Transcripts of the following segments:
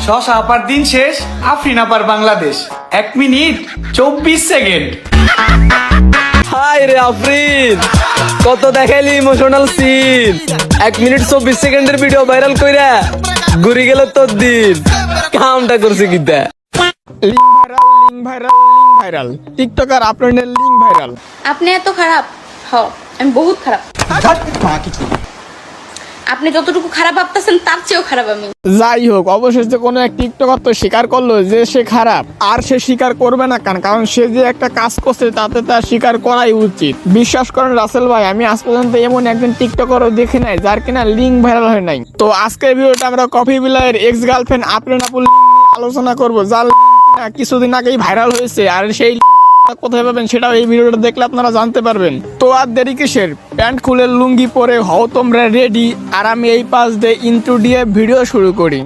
শশা আপার দিন শেষ, আফরিন আপার বাংলাদেশ। 1 minute 24 second. হাই রে আফরিন, কত দেখাইলি ইমোশনাল সিন। 1 মিনিট 24 সেকেন্ডের ভিডিও ভাইরাল কইরা ঘুরি গেল তোর দিন। কামটা করছে কিতা? লিঙ্ক ভাইরাল টিকটকার আপনার লিঙ্ক ভাইরাল। আপনি এত খারাপ? আমি বহুত খারাপ। আপনি যতটুকু খারাপ ভাবতেছেন তার চেয়েও খারাপ আমি। যাই হোক, অবশেষে কোনো এক টিকটকার তো স্বীকার করলো যে সে খারাপ, আর সে স্বীকার করবে না কেন? কারণ সে যে একটা কাজ করছে তাতে তার স্বীকার করাই উচিত। বিশ্বাস করেন রাসেল ভাই, আমি আজ পর্যন্ত এমন একজন টিকটকারও দেখি নাই যার কিনা লিঙ্ক ভাইরাল হয় নাই। তো আজকের ভিডিওটা আমরা কফি বিলাইয়ের এক্স গার্লফ্রেন্ড আফরিন আপুর আলোচনা করবো, যার কিছুদিন আগেই ভাইরাল হয়েছে। আর সেই কোথায় পাবেন সেটাও এই ভিডিওটা দেখলে আপনারা জানতে পারবেন। তো আর দেরি কিসের, প্যান্ট খুলে লুঙ্গি পরে হও তোমরা রেডি, আর আমি এই পাশ দিয়ে ইন্ট্রো দিয়ে ভিডিও শুরু করি।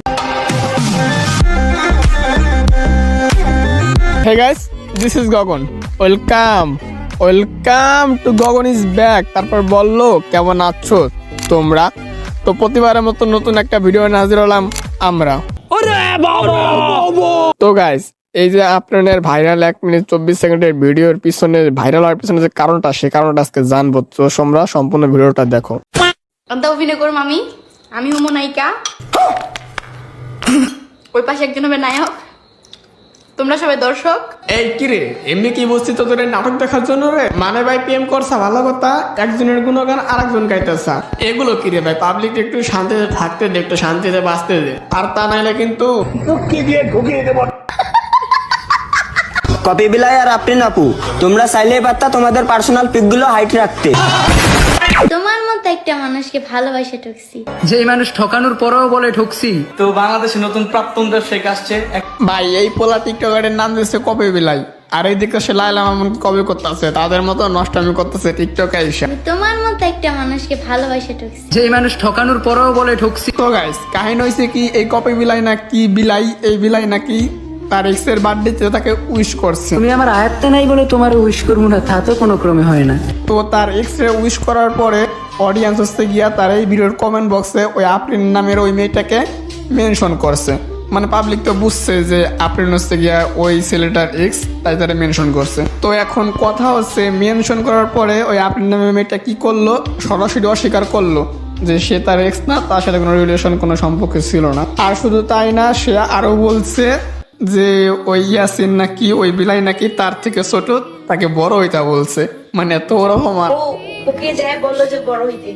Hey guys, this is Gagan. Welcome to Gagan is back. তারপর বললো কেমন আছো তোমরা? তো প্রতিবারের মতো নতুন একটা ভিডিও হাজির হলাম আমরা। তো গাইস, এই যে আপনাদের ভাইরাল 1 মিনিট 24 সেকেন্ডের ভিডিওর পিছনে, ভাইরাল হওয়ার পিছনে যে কারণটা, সে কারণটা আজকে জানবো। তো তোমরা সম্পূর্ণ ভিডিওটা দেখো। অভিনয় করবো আমি হবো নায়িকা, ওই পাশে একজন হবে নায়ক, তোমরা সবাই দর্শক। এই কিরে, এমনি কি বলছি তোদের নাটক দেখার জন্য রে? মানে ভাই প্রেম করছা ভালো কথা, একজনের গুণগান আরেকজন গাইতেছা, এগুলো কিরে ভাই? পাবলিক একটু শান্তিতে থাকতে দে, একটু শান্তিতে বাঁচতে দে, আর তা নাইলে কিন্তু কি দিয়ে ঢুকিয়ে দেবো। কপি বিলাই আর আফরিন আপু, তোমরা চাইলেই পারতা তোমাদের পার্সোনাল পিকগুলো হাইট রাখতে। তোমার মতো একটা মানুষকে ভালোবাসে ঠকছি, যেই মানুষ ঠকানোর পরেও বলে ঠকছি। তো বাংলাদেশে নতুন প্রাক্তন ব্যবসায়িক আসছে। ভাই এই পোলা টিকটকারের নাম দিচ্ছে কপি বিলাই, আর এই দিকে সে লাইলা মামুন কপি করতেছে, তাদের মতো নষ্টামি করতেছে টিকটকে এসে। তোমার মতো একটা মানুষকে ভালোবাসে ঠকছি, যেই মানুষ ঠকানোর পরেও বলে ঠকছি। তো গাইস, কাহিনী হয়েছে কি, এই কপি বিলাই না কি বিলাই, এই বিলাই নাকি তার এক্স এর বার্থডেতে তাকে উইশ করছে। তুমি আমার আয়ত্তে নাই বলে তোমার উইশ করবো না, তা তো কোনো ক্রমে হয় না। তো তার এক্স এর উইশ করার পরে অডিয়েন্স হচ্ছে গিয়া তার এই ভিডিওর কমেন্ট বক্সে ওই আফরিন নামের ওই মেয়েটাকে মেনশন করছে। মানে পাবলিক তো বুঝছে যে আফরিন হচ্ছে গিয়া ওই ছেলেটার এক্স, তাই তারা মেনশন করছে। তো এখন কথা হচ্ছে, মেনশন করার পরে ওই আফরিন নামের মেয়েটা কি করলো, সরাসরি অস্বীকার করলো যে সে তার এক্স না, তার সাথে কোনো রিলেশন, কোনো সম্পর্ক ছিল না। আর শুধু তাই না, সে আরো বলছে যে ওই ইয়াসিন নাকি, ওই বিলাই নাকি তার থেকে ছোট, তাকে বড় হইতা বলছে। মানে এত বড় আমার। ওকে যায় বললো যে বড় হইতে,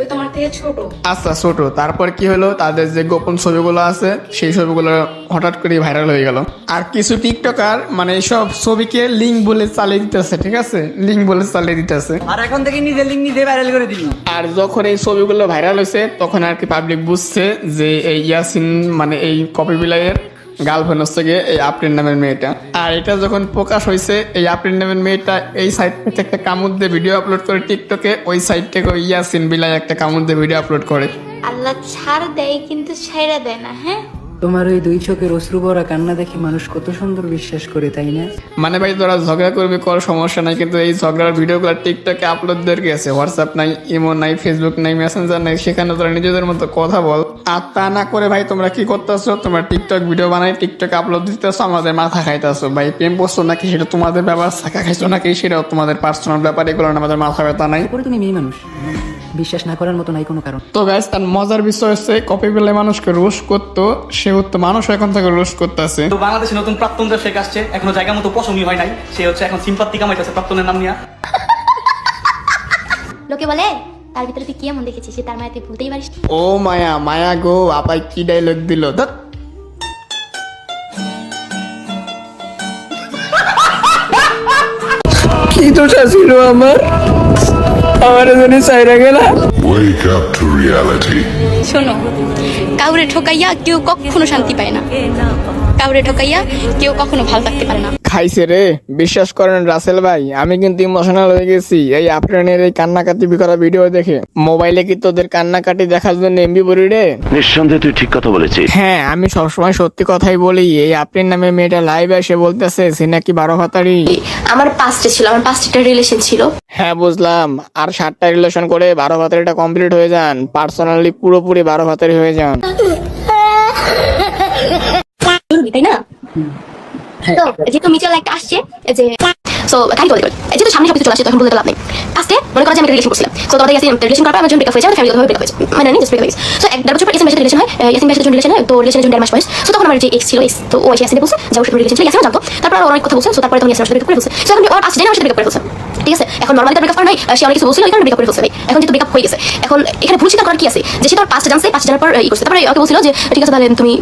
ওই তোমার থেকে ছোট। আচ্ছা ছোট, তারপর কি হলো, তাদের যে গোপন ছবিগুলো আছে সেই ছবিগুলো হঠাৎ করে ভাইরাল হয়ে গেল। আর কিছু টিকটকার মানে এইসব ছবিকে লিঙ্ক বলে চালিয়ে দিতেছে, ঠিক আছে, লিঙ্ক বলে চালিয়ে দিতেছে। আর এখন থেকে নিজে লিঙ্ক নিজে ভাইরাল করে দিল। আর যখন এই ছবিগুলো ভাইরাল হয়েছে তখন আর কি পাবলিক বুঝছে যে এই ইয়াসিন মানে এই কপি বিলাইয়ের গার্লফ্রেন্ড হচ্ছে গিয়ে এই আফরিন নামের মেয়েটা। আর এটা যখন প্রকাশ হয়েছে, এই আফরিন নামের মেয়েটা এই সাইট থেকে একটা কামড় দিয়ে ভিডিও আপলোড করে টিকটকে, ওই সাইট থেকে ওই ইয়াসিন বিলাই একটা কামড় দিয়ে ভিডিও আপলোড করে। আল্লাহ ছাড় দেয় কিন্তু ছাইড়া দেয় না। হ্যাঁ, তোমার ওই 2 চোখের অশ্রু ভরা কান্না দেখে মানুষ কত সুন্দর বিশ্বাস করে, তাই না? মানে ভাই তোরা ঝগড়া করবি, কর, সমস্যা নাই, কিন্তু এই ঝগড়ার ভিডিওগুলো টিকটকে আপলোড দিয়ে গেছে। হোয়াটসঅ্যাপ নাই, ইমো নাই, ফেসবুক নাই, মেসেঞ্জার নাই, সেখানে তোরা নিজেদের মতো কথা বল। আর তা না করে ভাই তোমরা কি করতেছো, তোমরা টিকটক ভিডিও বানাই টিকটকে আপলোড দিতেছো, আমাদের মাথা খাইতেছো। ভাই প্রেম করছো নাকি সেটা তোমাদের ব্যাপার, শাখা খাইছো নাকি সেটাও তোমাদের পার্সোনাল ব্যাপার, এগুলো আমাদের মাথা ব্যথা নাই। তারপরে তুমি মেয়ে মানুষ, বিশ্বাস না করার মতো নাই কোনো কারণ। তো গাইস, তার মজার বিষয় হচ্ছে কপি বেলে মানুষকে রোস্ট করতো, সে হতো মানুষ এখন থেকে রোস্ট করতেছে। তো বাংলাদেশে নতুন প্রাক্তন ব্যবসায়িক আসছে, এখনো জায়গা মতো পছন্দই হয় নাই। সে হচ্ছে এখন সিম্পাতি কামাইতেছে প্রাক্তনের নাম নিয়ে। লোকে বলে তার ভিতরে তুই কি এমন দেখেছিস সে তার মায়া তুই ভুলতেই পারিস। ও মায়া, মায়া গো, আপাই কি ডায়লগ দিল। কি দোষা ছিল আমার জন্য চাইরা গেলা। Wake up to reality. শোনো, কাউরে ঠকাইয়া কেউ কখনো শান্তি পায় না, কাউরে ঠকাইয়া কেউ কখনো ভালো থাকতে পারে না। খাইছে রে, বিশ্বাস করেন রাসেল ভাই, আমি কিন্তু ইমোশনাল হয়ে গেছি এই আফরিনের এই কান্নাকাটি করা ভিডিও দেখে। মোবাইলে কি তোদের কান্নাকাটি দেখার জন্য এমবি ভরি রে? নিঃসন্দেহে তুই ঠিক কথা বলেছিস। হ্যাঁ, আমি সবসময় সত্যি কথাই বলি। এই আফরিন নামে মেয়েটা লাইভে এসে বলতেছে সে নাকি 12 ভাতারি। আমার 5টা ছিল, আমার 5টা রিলেশন ছিল। হ্যাঁ বুঝলাম, আর 7টা রিলেশন করে 12 ভাতারিটা কমপ্লিট হয়ে যান, পার্সোনালি পুরোপুরি 12 ভাতারি হয়ে যান। করি তাই না? তো যেহেতু মিউচুয়াল একটা আসছে যে সো কাহি বলে যেহেতু সামনে সবকিছু চলে আসছে তখন বলতে লাভ নেই। আজকে মনে করা যায় আমি রিলেশন করছিলাম, সো তোমাদের ইয়াসিন রিলেশন করার পর আমার যখন ব্রেকআপ হয়েছে আমার ফ্যামিলি ভাবে ব্রেকআপ হয়েছে, মানে জানি জাস্ট ব্রেকআপ হয়েছে। সো এক দেড় বছর পর ইয়াসিন ভাইয়ের সাথে রিলেশন হয়, ইয়াসিন ভাইয়ের সাথে রিলেশন হয়, তো রিলেশনের জন্য 1.5 মাস বয়স। সো তখন আমার যে এক্স ছিল তো ও এসে ইয়াসিনে বলছে যে ওর সাথে রিলেশন ছিল, ইয়াসিনও জানতো। তারপর আর অনেক কথা বলছে, সো তারপরে তখন ইয়াসিনের সাথে ব্রেকআপ করে ফেলছে। সো এখন ওর পাঁচ দিন আমার সাথে ব্রেকআপ করে ফেলছে, ঠিক আছে? এখন নরমালি তো ব্রেকআপ করা নাই, সে অনেক কিছু বলছিল এই কারণে ব্রেকআপ করে ফেলছে ভাই। এখন যেহেতু ব্রেকআপ হয়ে গেছে, এখন এখানে ভুল স্বীকার করার কি আছে? যে সে তার পাঁচটা জানছে, পাঁচটা জানার পর ই করছে, তারপরে ওকে বলছিল যে ঠিক আছে তাহলে তুমি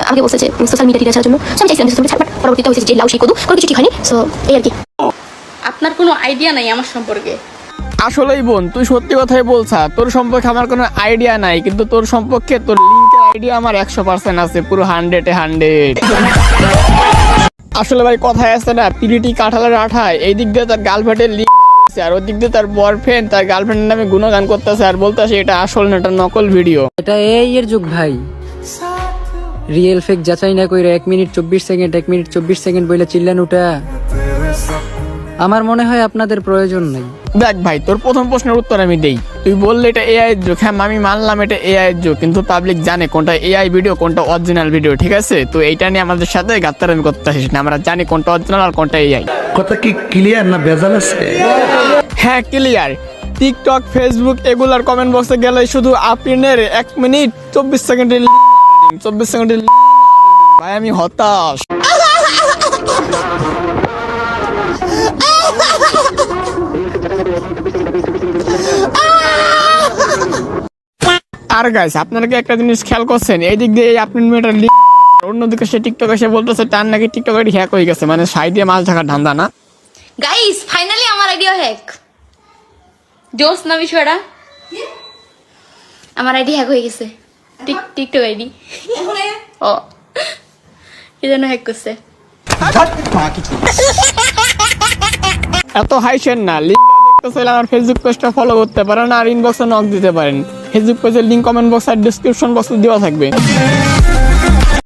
আমাকে বলছে যে সোশ্যাল মিডিয়া ডিটেলস জন্য। সো আমি চাইছিলাম যে তুমি ছাড়বা, পরবর্তীতে হয়েছে যে লাউ সেই কদু কোনো কিছু ঠিক হয়নি। সো এই আর কি। আপনার কোনো আইডিয়া নাই আমার সম্পর্কে? আসলেই বোন, তুই সত্যি কথাই বলছা, তোর সম্পর্কে আমার কোনো আইডিয়া নাই, কিন্তু তোর সম্পর্কে তোর লিঙ্কের আইডিয়া আমার 100% আছে, পুরো 100-এ 100। আসলে ভাই কথায় আছে না, পিরিটি কাঁঠালের আঠায়, এই দিক দিয়ে তার গার্লফ্রেন্ডের লিঙ্ক আর ওই দিক দিয়ে তার বয়ফ্রেন্ড তার গার্লফ্রেন্ডের নামে গুণগান করতেছে আর বলতেছে এটা আসল না, এটা নকল ভিডিও। এটা এই এর যুগ ভাই, রিয়েল ফেক যাচাই না কইরা 1 মিনিট 24 সেকেন্ড 1 মিনিট 24 সেকেন্ড বইলে চিল্লান ওটা আমার মনে হয় আপনাদের প্রয়োজন নাই। দেখ ভাই, তোর প্রথম প্রশ্নের উত্তর আমি দেই। তুই বললে এটা এআই এর যুগ, হ্যাঁ আমি মানলাম এটা এআই এর যুগ, কিন্তু পাবলিক জানে কোনটা এআই ভিডিও কোনটা অরিজিনাল ভিডিও, ঠিক আছে? তো এইটা নিয়ে আমাদের সাথে গাত্তারামি করতে আসিস না, আমরা জানি কোনটা অরিজিনাল আর কোনটা এআই। কথা কি ক্লিয়ার না ভেজাল আছে? হ্যাঁ ক্লিয়ার। টিকটক, ফেসবুক এগুলার কমেন্ট বক্সে গেলে শুধু আফরিনের 1 মিনিট 24 সেকেন্ডের 24 সেকেন্ডের ভাই আমি হতাশ। আর গাইস আপনারা কি একটা জিনিস খেয়াল করছেন, এই দিক দিয়ে আপনি মেয়েটার লিঙ্ক, অন্যদিকে সে টিকটক এসে বলতেছে টান নাকি টিকটকের হ্যাক হয়ে গেছে, মানে সাইড দিয়ে মাছ ঢাকার ধান্দা না? গাইস ফাইনালি আমার আইডিয়া হ্যাক। জোস না বিষয়টা, আমার আইডি হ্যাক হয়ে গেছে। টিকটক আইডি ও কি যেন হ্যাক করছে। এত হাইছেন না, লিঙ্ক দেখতে চাইলে আমার ফেসবুক পেজটা ফলো করতে পারেন আর ইনবক্সে নক দিতে পারেন। ফেসবুক পেজের লিঙ্ক কমেন্ট বক্স আর ডেসক্রিপশন বক্সে দেওয়া থাকবে।